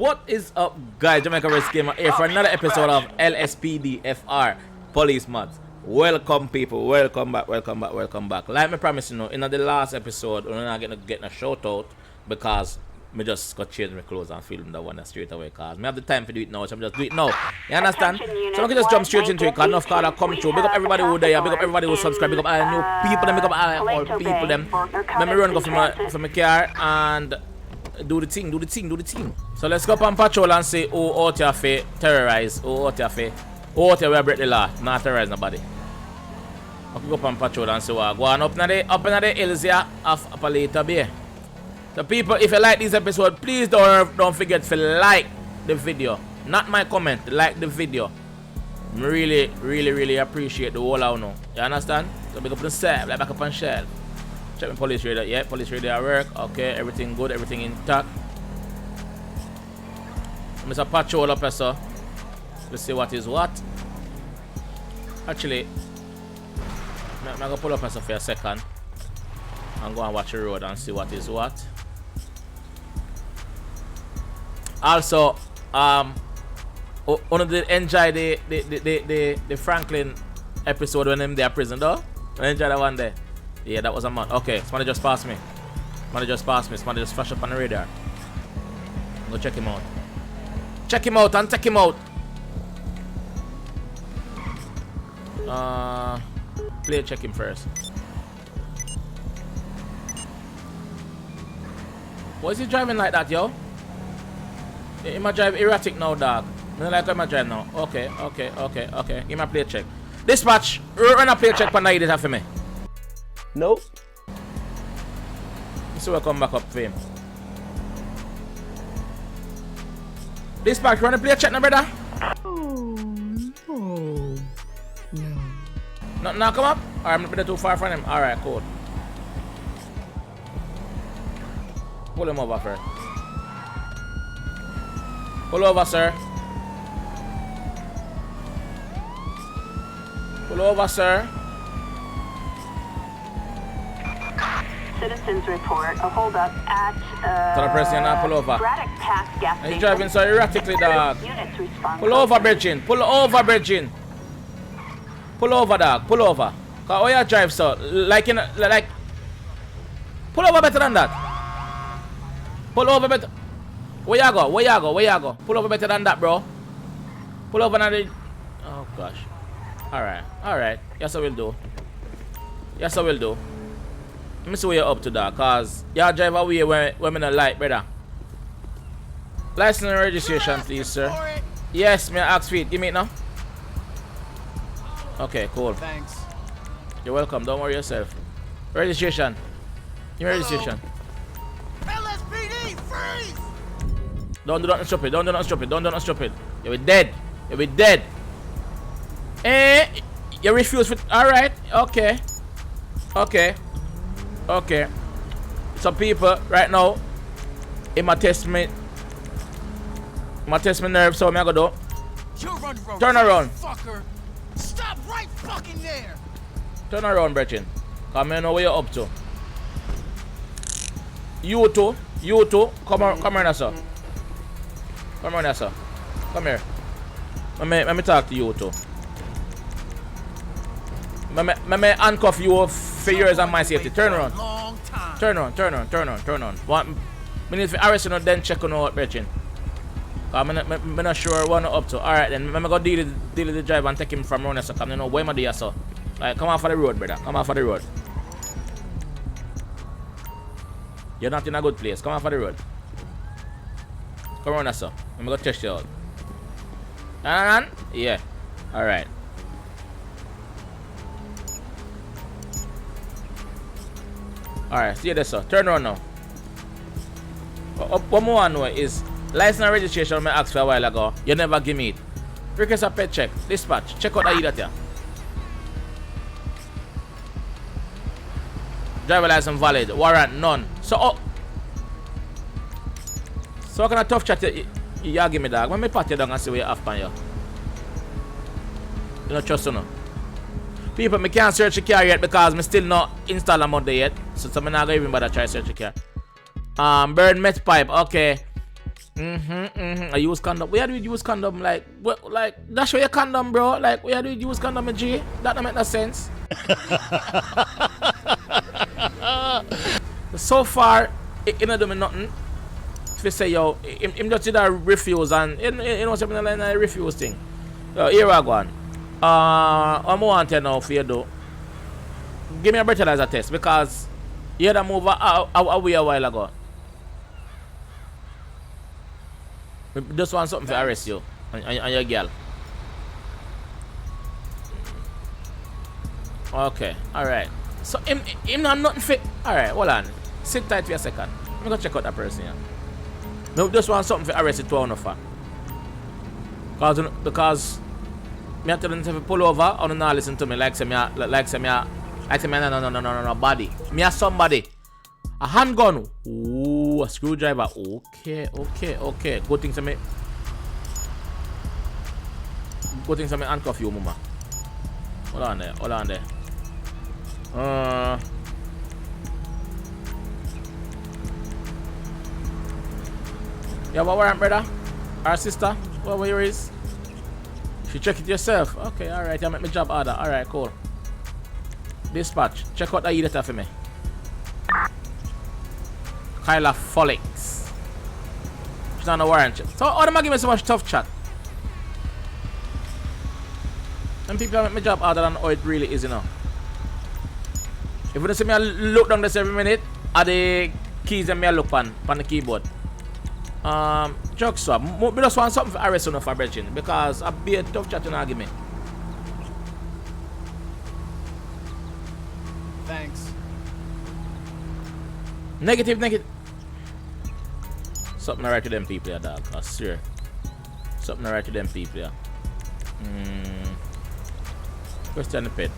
What is up, guys? JAMAICA'S Gamer here for another episode of Lspdfr Police Mods. Welcome, people. Welcome back. Like me promised, you know, in the last episode, we're not getting a shout out because me just got change my clothes and film the one straight away. Cause me have the time to do it now, so I'm just do it now. You understand? So I can just jump straight into it. Cause enough call are coming through. Big up everybody who there. Big up everybody who subscribe. Big up all new people. Big up all people. Them. Let me run go for my car and do the thing. So let's go up on patrol and see who out here for terrorize, who out here we break the law, not terrorize nobody. Okay, go up on patrol and see what go on up in the hills here of Escalating Bay. So people, if you like this episode, please don't forget to like the video. Not my comment, like the video. Really appreciate the whole out now. You understand? So big up on the set, like back up on shell. Check my police radar. Yeah, police radar at work. Okay, everything good, everything intact. Mr. Patrol up here, so let's see what is what. Actually, I'm gonna pull up here for a second and go and watch the road and see what is what. Also, one of the enjoy the Franklin episode when them there prison though. Enjoy that one there. Yeah, that was a man. Okay, somebody just passed me. Somebody just flashed up on the radar. Go check him out. Check him out and take him out. Play check him first. Why is he driving like that, yo? He might drive erratic now, dog. I don't like how he drive now. Okay. Give me a play check. Dispatch, run a play check for night for me. Nope. So we'll come back up for him. Dispatch, run a play check now, brother. No. Now come up? Alright, I'm not too far from him. Alright, cool. Pull him over first. Pull over, sir. Pull over, sir. Citizens report a holdup at So the person now pull over. Braddock Pass gas station. He's driving so erratically, dog. Units respond. Pull over, Virgin. Pull over, dog. Pull over. Cause how you drive, so like pull over better than that. Pull over better. Where you go? Pull over better than that, bro. Pull over now. Oh gosh. Alright. Yes, I will do. Let me see what you're up to, dog. Cause y'all drive away when me not like, brother. License and registration, please, sir. Yes, me ask for it. Give me it now. Okay, cool. Thanks. You're welcome. Don't worry yourself. Registration. Give me registration. LSPD, freeze! Don't do nothing stupid. You'll be dead. Eh? You refuse with. Alright. Okay. Some people right now, it might test me. Nerves, so I'm gonna do. Turn around. Fucker. Stop right fucking there. Turn around, Brechin. Come here, know where you're up to. You two. Come here, sir. Come here. Let me talk to you two. Let me handcuff you for yours and my safety. Turn around. Turn on. Me need to arrest you then check on out, Brechin. I'm not sure what I'm up to. Alright then, let me go deal with the driver and take him from around here, so come you know where am I there, so. Like, come off of the road, brother. Come off of the road. You're not in a good place. Come off of the road. Come around here, so. Let me go test you out. Yeah. Alright. Alright, see you there, sir. Turn around now. What more I know is license and registration I asked for a while ago. You never give me it. Request a pet check. Dispatch. Check out the idiot here. Driver license valid. Warrant none. So what kind of tough chat you give me, dog? When me pat you down and see what you have on you. You don't trust you no. People, me can't search the car yet because me still not install a model yet. So I'm not going to even bother try search the car. Burn met pipe, okay. I use condom. Where do you use condom? Like, what? Like, that's your condom, bro. Like, where do you use condom, G? That don't make no sense. So far, it don't do me nothing. If you say, yo, him just did a refuse and, you know, something like a refuse thing. Yo, here I go on. I'm wanting now for you, though. Give me a breathalyzer test because you had to move away a while ago. Just want something to arrest you and your girl. Okay, alright. So him not nothing fit. Alright, hold on. Sit tight for a second. Let me go check out that person here. No, just want something to arrest it to one for. Because me tell them to pull over and not listen to me like say me no body. Me a somebody. A handgun. Ooh, a screwdriver. Okay. Good thing to me. Handcuff you, mama. Hold on there. You have a warrant, brother? Or sister? Where is? You check it yourself. Okay, alright. You make my job harder. Alright, cool. Dispatch. Check out the editor for me. Kyla Folix. She's not a warrant. So, how am I giving so much tough chat? Some people make my job harder than how it really is, you know. If you don't see me, I look down this every minute. Are the keys that I look on the keyboard? Joke swap. I just want something for arrest on for bridging because I'll be a tough chat and argument. Thanks. Negative. Something right to them people, yeah, dog. I swear. Something right to them people, yeah. Question the pet.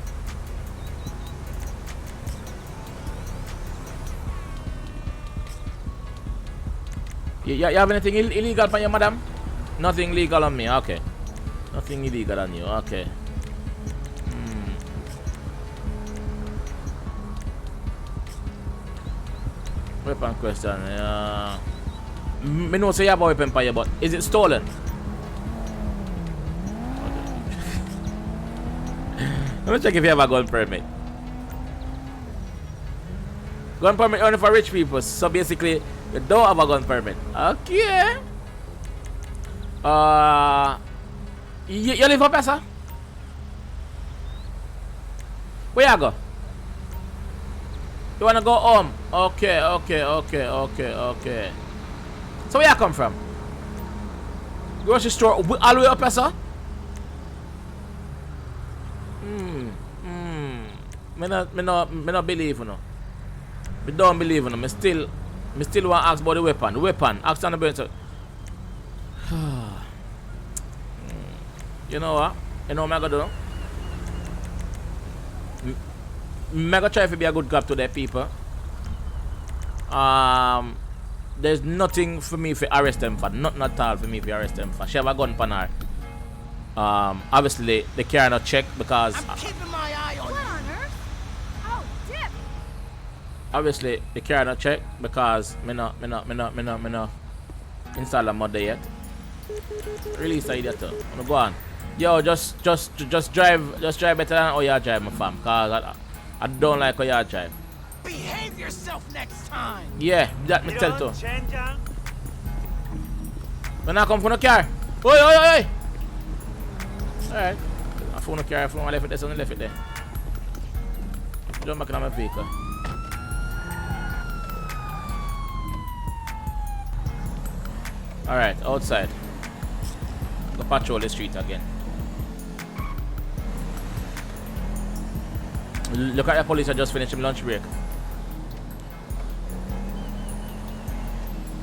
You have anything illegal for your madam? Nothing legal on me, okay. Nothing illegal on you, okay. Weapon question, me know say you have a weapon for you, but is it stolen? Let me check if you have a gun permit. Gun permit only for rich people, so basically you don't have a gun permit. Okay. You live up here, sir? Where you go? You wanna go home? Okay. So where you come from? Grocery store all the way up here, sir? Me not believe you know. Me don't believe you know. Me still want to ask about the weapon. The weapon. Ask on the bench. You know what? You know what I'm gonna do? I'm gonna try to be a good cop to the people. There's nothing for me to arrest them for. Nothing at all for me to arrest them for. She have a gun on her. Obviously they carry no check because I'm keeping my eye on you. What on earth? Oh, dip. Obviously they carry no check because me no install a mod there yet. Release the idiot. I'm gonna go on. Yo, just drive better than how you drive, my fam. Cause I don't like how you drive. Behave yourself next time. Yeah, that me tell too. When I come from the car. Oi. Alright. I phone the car, I phone left it there, so I left it there. Jump back in my vehicle. Alright, outside. Go patrol the street again. Look at the police, I just finished my lunch break.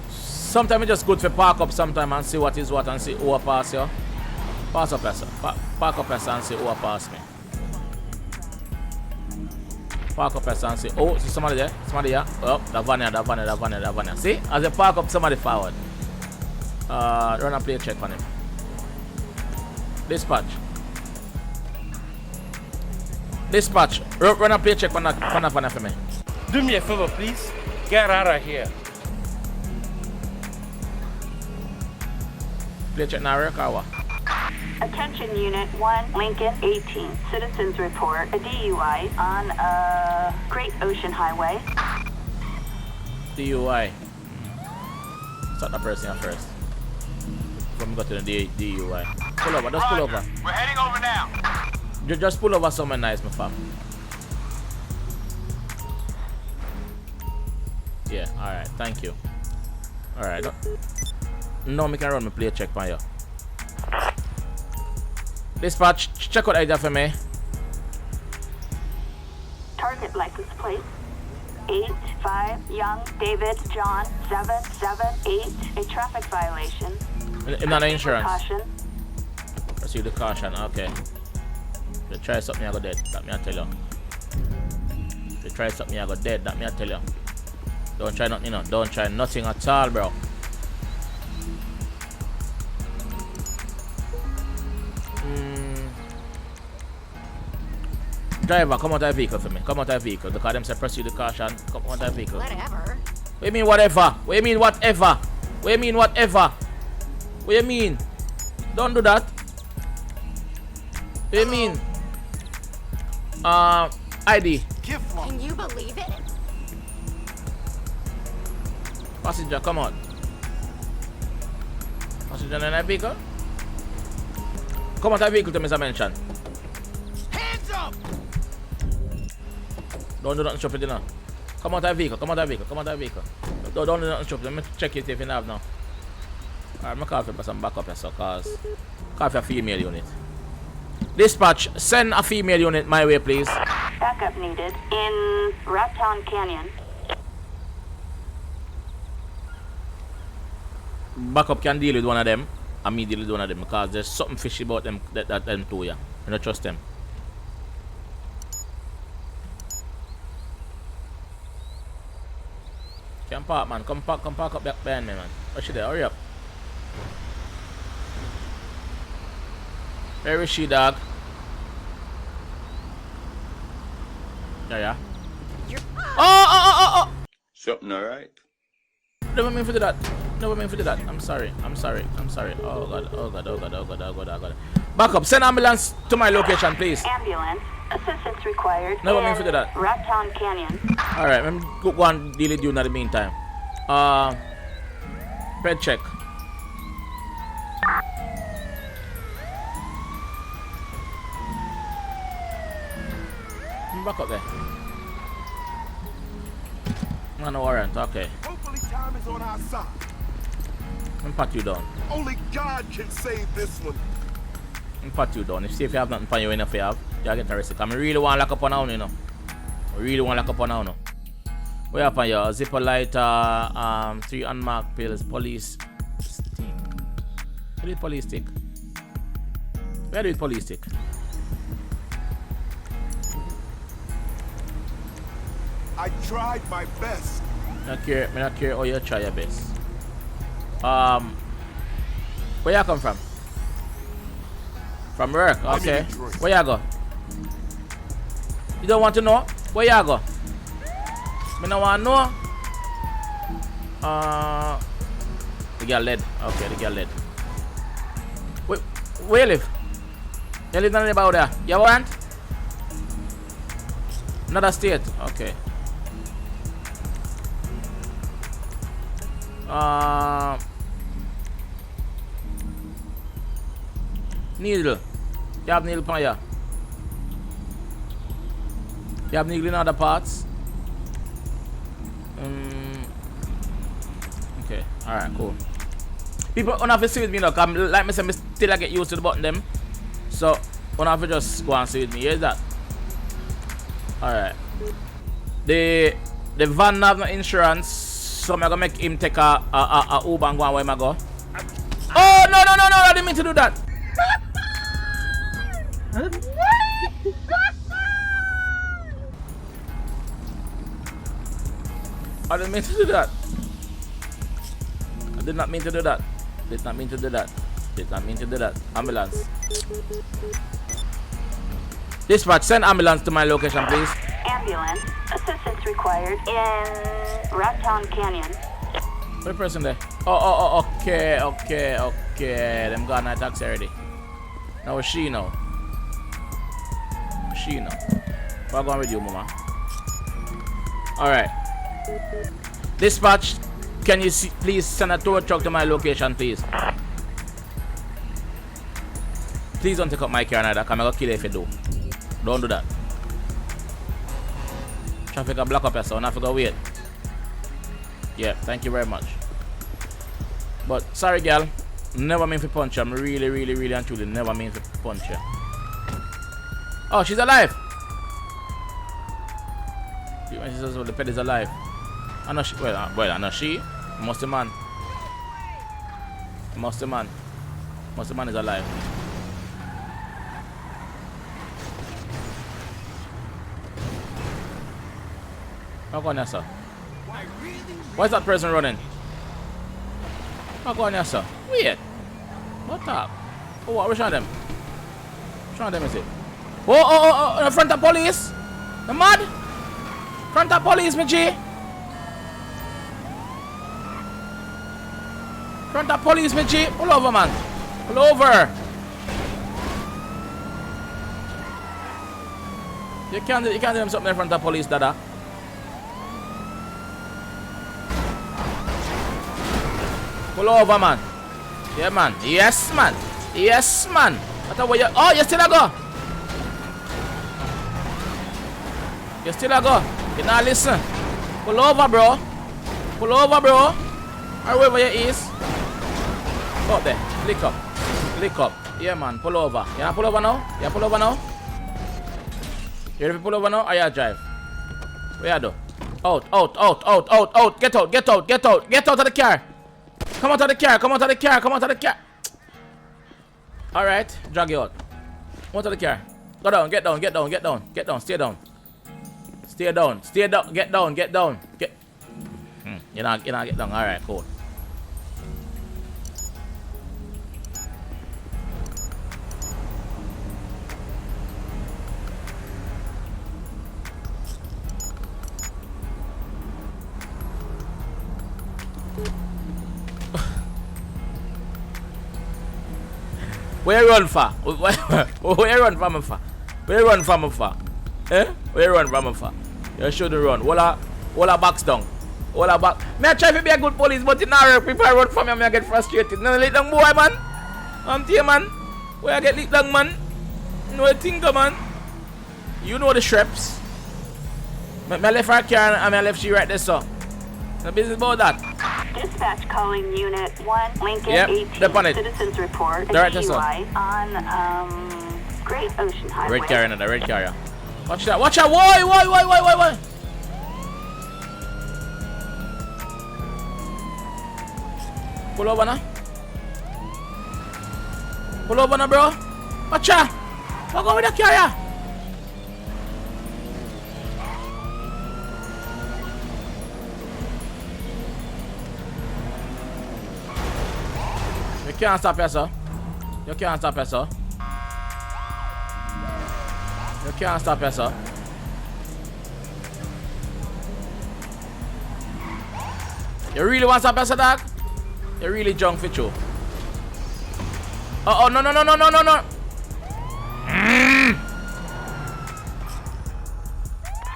Sometimes it's just good to park up sometime and see what is what and see who pass you. Pass up, sir. Park up, sir, and see who pass me. Park up, sir, and see. Oh, see somebody there? Somebody here? Oh, the van here. See? As you park up, somebody forward. Run and play a check on him. Dispatch. Run and play a check on that van for me. Do me a favor, please. Get out of here. Play check now work or what? Attention Unit 1, Lincoln 18. Citizens report a DUI on Great Ocean Highway. DUI. Start the person here first. Before we go to the DUI. Pull over, just pull over. We're heading over now. Just pull over somewhere nice, my fam. Yeah, alright, thank you. Alright. Now we can run my play check for you. Dispatch, check out area for me. Target license plate 85 Young David John 778. A traffic violation. Not insurance. Caution. Proceed the caution, okay. If you try something, I go dead. That me I tell you. If you try something, I go dead. That me I tell you. Don't try nothing, you know. Don't try nothing at all, bro. Driver, come out of the vehicle for me. Come out of the vehicle. Because them say pursue the caution. Come out of the vehicle. Whatever. What do you mean whatever? What do you mean whatever? What do you mean whatever? What do you mean? Don't do that. What do you mean? ID. Can you believe it? Passenger, come on. Passenger in that vehicle? Come out of the vehicle to Mr. Mention. Hands up! Don't do nothing stupid, you know. Come out of the vehicle, come out of the vehicle, come out of the vehicle. Don't do nothing stupid. Let me check it if you have now. Alright, I'm going to for some backup here, so call for a female unit. Dispatch, send a female unit my way, please. Backup needed in Raptown Canyon. Backup can deal with one of them, and me deal with one of them, because there's something fishy about them, that them two, yeah. I don't trust them. Come park, man. Come park up back behind me, man. What's she there? Hurry up. Where is she, dog? Yeah. Oh! Something alright? Never mean to do that. Never mean to do that. I'm sorry. Oh god. Back up. Send ambulance to my location, please. Ambulance. Assistance required. Never mean to do that. Raptown Canyon. Alright, let me go and deal with you in the meantime. Bed check. Back up there. No warrant, okay. Hopefully time is on our side. Let me pat you down. Only God can save this one. Let me pat you down. If you have nothing for you enough, you get arrested. I really want to lock up on now, you know. What have on you? Zipper lighter, 3 unmarked pills, police stick. Where did police stick? Where did police stick? I tried my best. I not care how you try your best. Where you come from? From work, okay. Where you go? You don't want to know? Where you go? Me no want to know. The girl led. Okay, the girl led. Where you live? You live in about there. You want? Another state. Okay. Needle. You have needle on you. You have needle in other parts. Okay. Alright, cool. People don't have to see with me now, cause like I said, I still get used to the button them. So don't have to just go and see with me. Here's that. Alright. The van have no insurance, so I'm gonna make him take a Uber and go and where I go. Oh no, I didn't mean to do that. I didn't mean to do that. I did not mean to do that. Did not mean to do that. Ambulance. Dispatch, send ambulance to my location, please. Ambulance. Assistance required in Raptown Canyon. What person there? Oh, okay. Them gone at taxi already. Now it's she now. What's going with you, mama? Alright. Dispatch, can you please send a tow truck to my location, please? Please don't take up my car neither, because I'm going to kill you if you do. Don't do that. Traffic will block up here, so I'm not going to wait. Yeah, thank you very much. But, sorry, girl. Never mean to punch you. I'm really and truly never mean to punch you. Oh, she's alive! She says, well, the pet is alive. I know she, well, I know she. Most the man is alive. How go on here, sir? Why is that person running? How go on here, sir? Wait. What up? Oh, what? Which one of them? Which one of them is it? Oh, in front of police! The mad! Front of police, my G! Front of police, my G! Pull over, man! Pull over! You can't do them something in front of police, dada. Pull over, man. Yeah, man. Yes, man. Yes, man. What you? Oh, you still a go? You still a go? You not listen. Pull over, bro. Pull over, bro. Or wherever you is. Up there. Lick up. Lick up. Yeah, man. Pull over. You not pull over now? You pull over now? You ready to pull over now? Or you drive? Where you do? Out. Get out of the car. Come out of the car. Alright, drag you out. Come out of the car. Go down, get down. Stay down. Get down. You're not get down. Alright, cool. Where you run for? Where you run from for? Where you run from for? Eh? Where you run from for? You shouldn't run. Walla backs down. Walla back. Me I try to be a good police, but in now people run from me, I get frustrated. No let down boy, man. I'm here, man. Where I get lit down, man. You know the thing, man. You know the shreps. Me left her car and I left she right there, so. No business about that. Dispatch calling Unit 1, Lincoln Yep, 18. they're on it. Citizens report a Director, sir. DUI on Great Ocean Highway. Red carrier, the red carrier. Watch that. Why? Pull over now. Bro. Watch out. What go with the carrier? You can't stop here, sir. You can't stop here, sir. You really want to stop here, sir, dog? You really junk for you. Oh, no.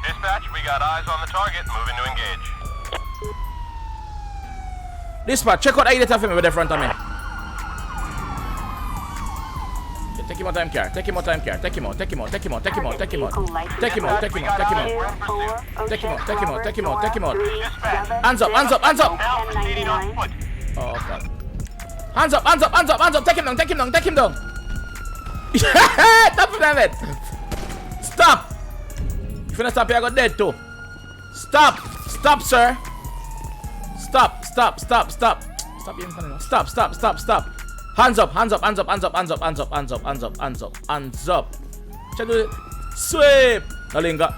Dispatch, we got eyes on the target. Moving to engage. Dispatch, check out the data for me with the front of me. Take him out time car. Take him out. Hands up. Oh god. Hands up. Take him down. Stop it. Stop. If you don't stop here, I got dead too. Stop, sir. Stop. Stop. Hands up. Check it. Sweep. No linger.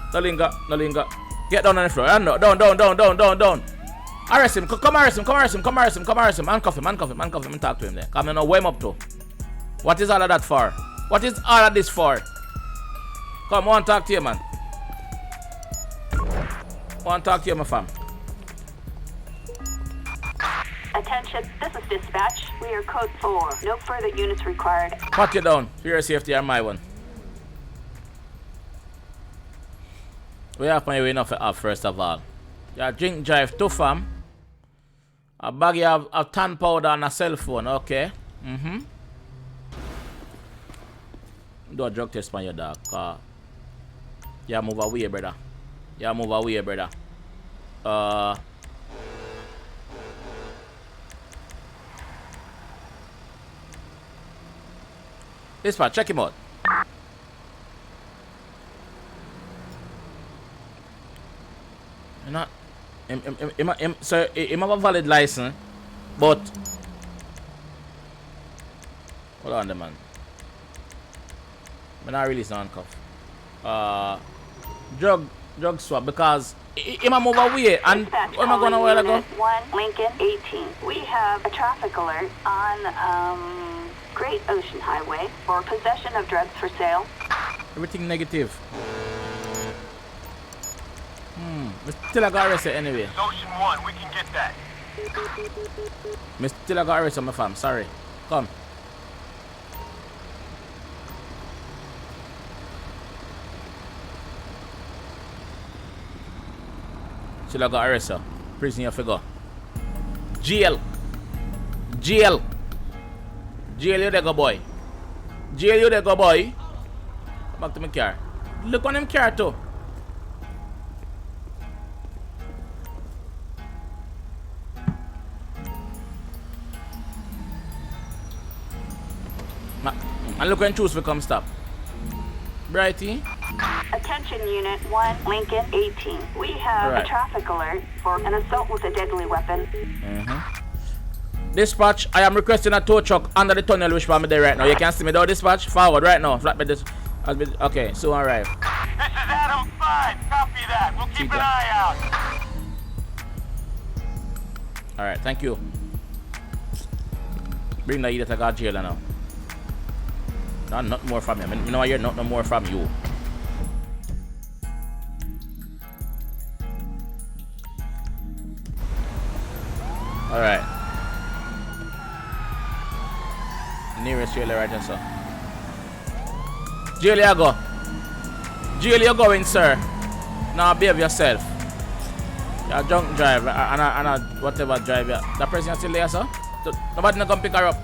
Get down on the floor. Down. Arrest him. Come arrest him. Handcuff him and talk to him there. Come on, weigh him up to. What is all of that for? What is all of this for? Come on, talk to you, man. My fam. Attention, this is dispatch. We are code 4. No further units required. Pat you down for your safety and my one. We have my way enough up first of all. You drink drive too fam. A baggy of tan powder and a cell phone, okay? Do a drug test on your dog. Yeah, move away, brother. Yeah, move away, brother. Dispatch, check him out. Not so he have a valid license, but hold on, the man. I'm not release the handcuff. Drug swap because he might move away and Dispatch, where am I going a while ago? Unit 1, Lincoln 18. We have a traffic alert on Great Ocean Highway for possession of drugs for sale. Everything negative. We still got arrested anyway. It's Ocean 1, we can get that. Me still got arrested, my fam. Sorry. Come. Still got arrested. Prison you figure. Jail. Jail. Jail you there go boy. Jail you there go boy. Come back to my car. Look on him car too. And look when choose we come stop. Brighty. Attention Unit 1, Lincoln 18. We have Right. a traffic alert for an assault with a deadly weapon. Dispatch, I am requesting a tow truck under the tunnel which I'm there right now. You can see me though, dispatch. Forward right now. Flatbed this. Okay, soon arrive. This is Adam 5, copy that. We'll keep an eye out. Alright, thank you. Bring the idiot I got jail now. No, not more from you. I know I hear not no more from you. Alright. Nearest jail right there, sir. Jail you go. Jail you going, sir. Now behave yourself. You're drunk drive and a whatever drive. That person still there, sir? Nobody not come pick her up.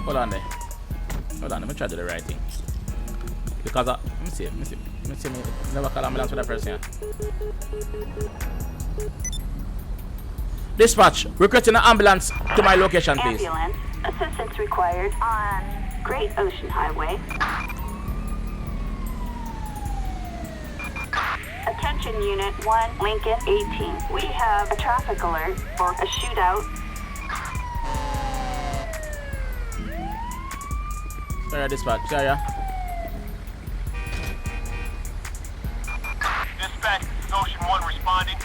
Hold on there. Hold on, let me try to do the right thing. Because let me see, never call ambulance for that person. Dispatch, requesting an ambulance to my location, please. Ambulance. Assistance required on Great Ocean Highway. Attention Unit 1, Lincoln 18. We have a traffic alert for a shootout. Sorry, dispatch. Sorry. Dispatch, this is Ocean 1 responding.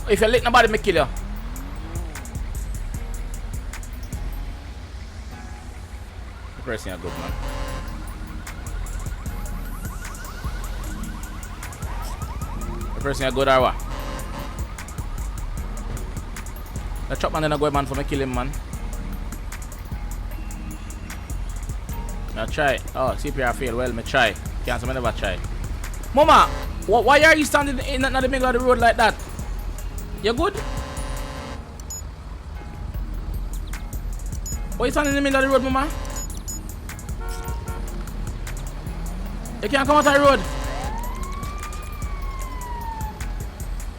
If you lick nobody, me kill you. The person is good, man. The person is good or what? The chop man then a go man for me kill him, man. I try. Oh, CPR fail. Well, me try. Can't never try. Mama, why are you standing in the middle of the road like that? You good? Why you standing in the middle of the road, Mama? You can't come out of the road.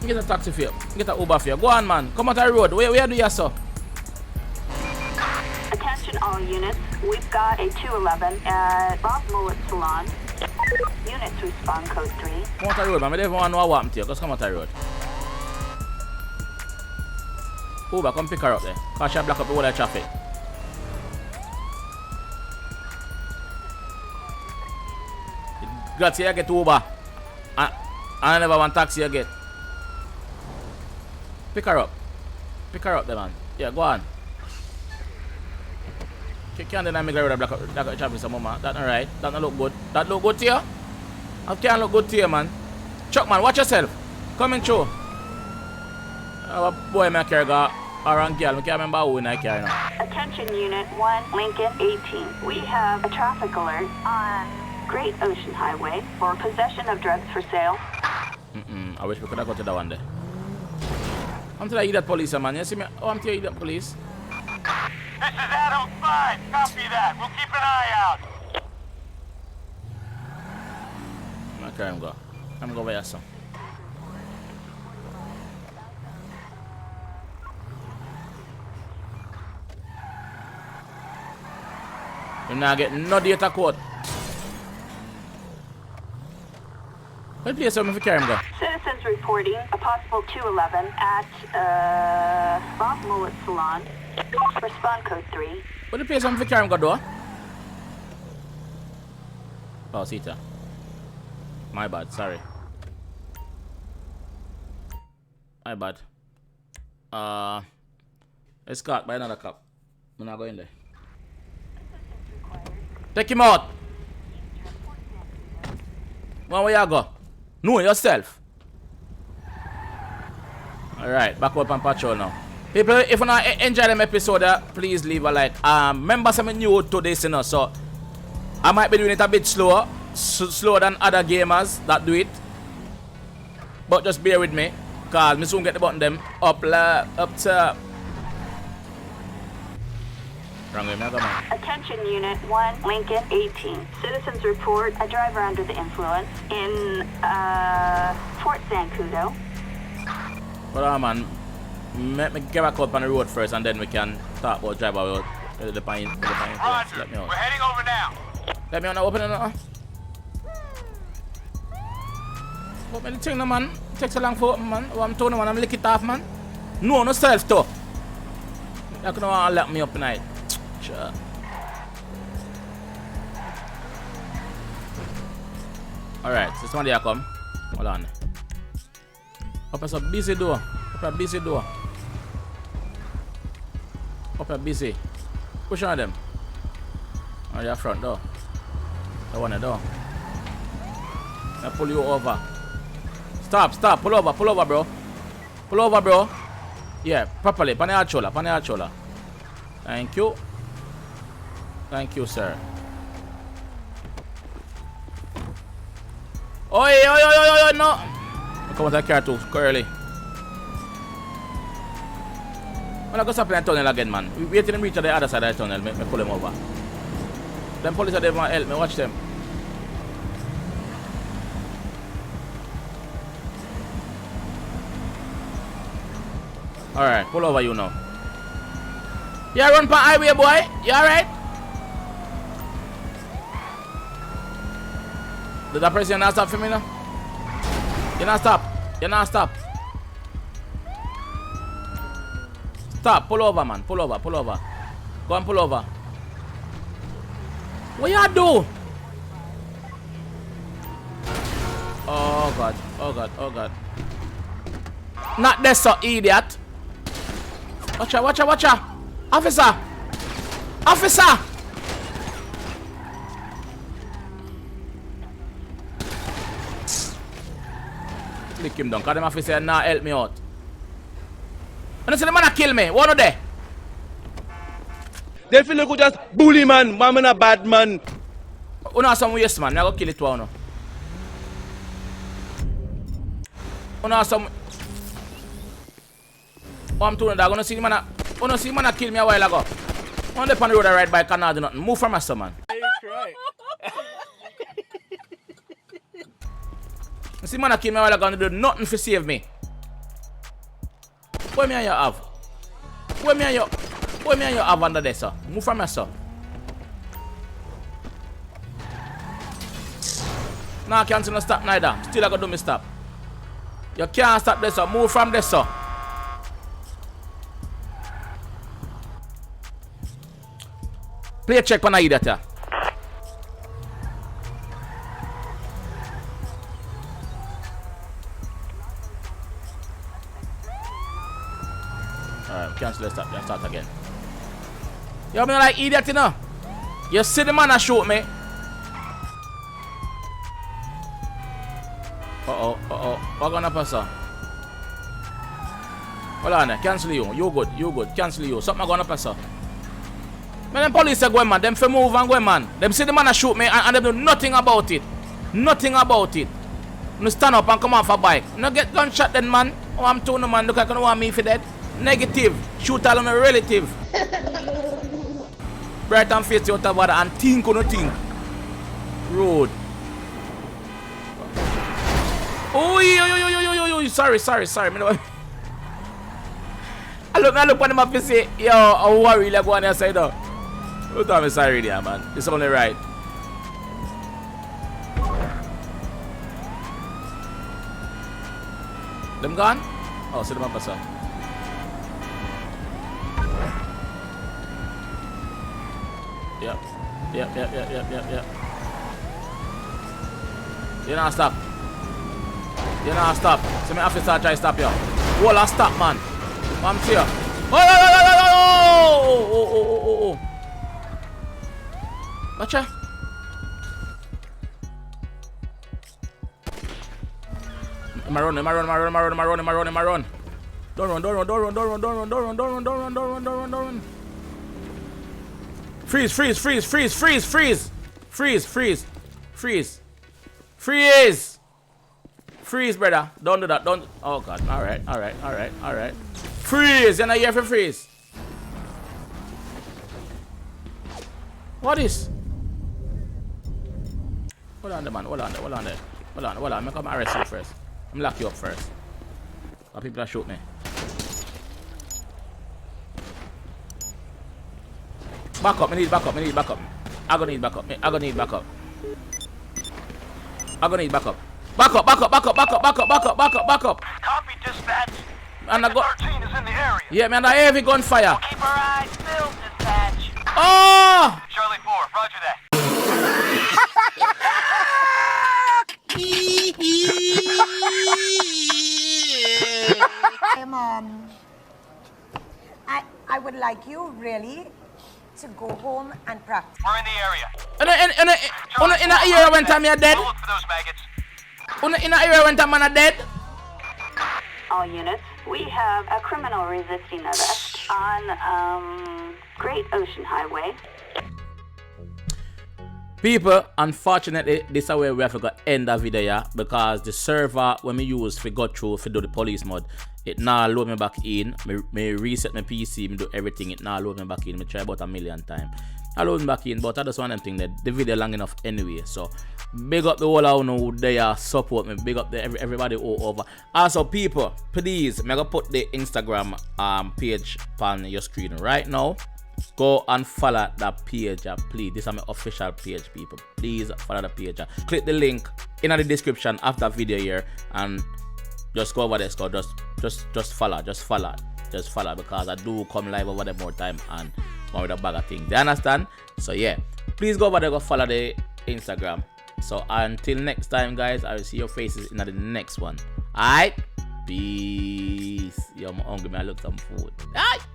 Get a taxi fare. Get an Uber fare. Go on, man. Come out of the road. Where do you, sir? Attention all units. We've got a 211 at Bob Mullet Salon. Units respond code 3. Come out of the road, man. I don't even want to know what happened to you. Just come out of the road. Uber, come pick her up there. Cause she'll block up the whole of the traffic. Grazie, I get Uber. And I never want taxi again. Pick her up. Pick her up there, man. Yeah, go on. Can't deny me go block up the traffic some mama. That not right. That not look good. That look good to you? That can't look good to you, man. Chuck man, watch yourself. Coming through. Our boy my carry got around girl. I can't remember who in I carry now. Attention Unit 1, Lincoln 18. We have a traffic alert on Great Ocean Highway for possession of drugs for sale. I wish we could have got to that one there. I'm telling you that police, man. You see me? Oh, I'm telling you that police. This is Adam 5. Copy that. We'll keep an eye out. Okay, I'm go. I'm go where some. You're not getting no data code. What place am I for carry him go? Citizens reporting a possible 211 at Bob Mullet Salon. Respond code 3. What place am I for carry him go do? Oh, Sita. My bad, sorry. My bad. It's caught by another cop. I'm not going there. Take him out. Where you go? Know yourself. Alright, back up on patrol now. People, if you not enjoy them episode, please leave a like. Remember something new to this, you know, so I might be doing it a bit slower. Slower than other gamers that do it. But just bear with me. Cause me soon get the button them up to wrong way, man. Attention Unit 1, Lincoln 18. Citizens report a driver under the influence in Fort Zancudo. Hold on, man. Let me get back up on the road first and then we can talk about driver road. The pine. Roger. Let me out. We're heading over now. Let me on, open it now. Open the thing now, man. It takes a long for open, man. Oh, I'm telling you, man. I'm lick it off, man. No self, though. You can want to let me up tonight. Sure. Alright, so somebody here come. Hold on. Up a busy door. Up a busy door. Up a busy. Push on them. On your front door. The one at the door. I pull you over. Stop. Pull over, bro. Pull over, bro. Yeah, properly. Pane shoulder. Thank you. Thank you, sir. Oi, no. Come on, that car too early. I'm going to stop in the tunnel again, man. We wait till them reach to the other side of the tunnel. Me pull them over. Them police are there want help me. Watch them. Alright, pull over you now. You run per highway, boy? You alright? Did that person not stop for me now? You not stop. Stop, pull over, man. Pull over. Go and pull over. What you do? Oh God. Not this, so idiot. Watch out. Officer. Click him down, cause them officer now help me out. And they say the man a kill me. What are they? They feel like just bully man, man a bad man. You know some waste man, I go kill it one now. You know some. Oh, I'm doing that. I'm gonna see man a kill me a while ago. On the on the road I ride bike and not do nothing. Move from us, man. You see man a kill me a while ago and do nothing to save me. What me and you have? What me and you have under there, sir? Move from us, sir. Nah, I can't see no stop neither. Still I gotta do me stop. You can't stop this, sir. Move from this, sir. Play a check on the idiot here. Alright, cancel the stop. Then start again. You me like idiot, you know? You see the man a shoot me. Uh-oh. What gonna pass on? Hold on there. Cancel you. You good. You good. Cancel you. Something gonna pass on. Man, them police are going, man. Them for move and going, man. Them see the man a shoot me and them do nothing about it. Nothing about it. You stand up and come off a bike. You get gunshot then, man. Oh, I'm telling you, man. Look, I don't want me for that. Negative. Shoot all of my relative. Bright and face out of water and think on think. Road. Oh, yo. Sorry. I look on him and say, yo, I worry like one side though. Don't tell me sorry there, man. It's only right. Them gone? Oh, see them up, sir. Yep. You not stop. So my officer try to stop you. Wall and stop, man. I'm here. Oh. Watcha. Am I run. Don't run. Freeze, brother. Don't do that. Don't. Oh, God. All right. Freeze. You're not here for freeze. What is? Hold on, man. Hold on. I'm come arrest you first. I'm lock you up first. People are shoot me. Back up. I need backup. I gonna need backup. Back up. Copy, dispatch. And I go. 13 is in the area. Yeah, man, I heavy gunfire. Keep our eyes filled, dispatch. Oh! Charlie 4, roger that. I would like you really to go home and practice. We're in the area. In the area when time you're dead? We'll look for those maggots. In the area when time man are dead? All units, we have a criminal resisting arrest on Great Ocean Highway. People, unfortunately, this is where we have to end the video, yeah, because the server when we use to go through to do the police mode, it now load me back in. Me reset my PC, me do everything, it now load me back in. Me try about 1,000,000 times. I load me back in, but I just want them think that the video long enough anyway. So big up the whole I know they support me. Big up everybody all over. Also, people, please, I'm gonna put the Instagram page on your screen right now. Go and follow that page, please. This is my official page, people. Please follow the page. Click the link in the description of the video here and just go over there. So just follow because I do come live over there more time and one with a bag of things. You understand? So yeah, please go over there, go follow the Instagram. So until next time, guys, I will see your faces in the next one. Alright? Peace. Yo, I'm hungry, man. I look some food. Alright.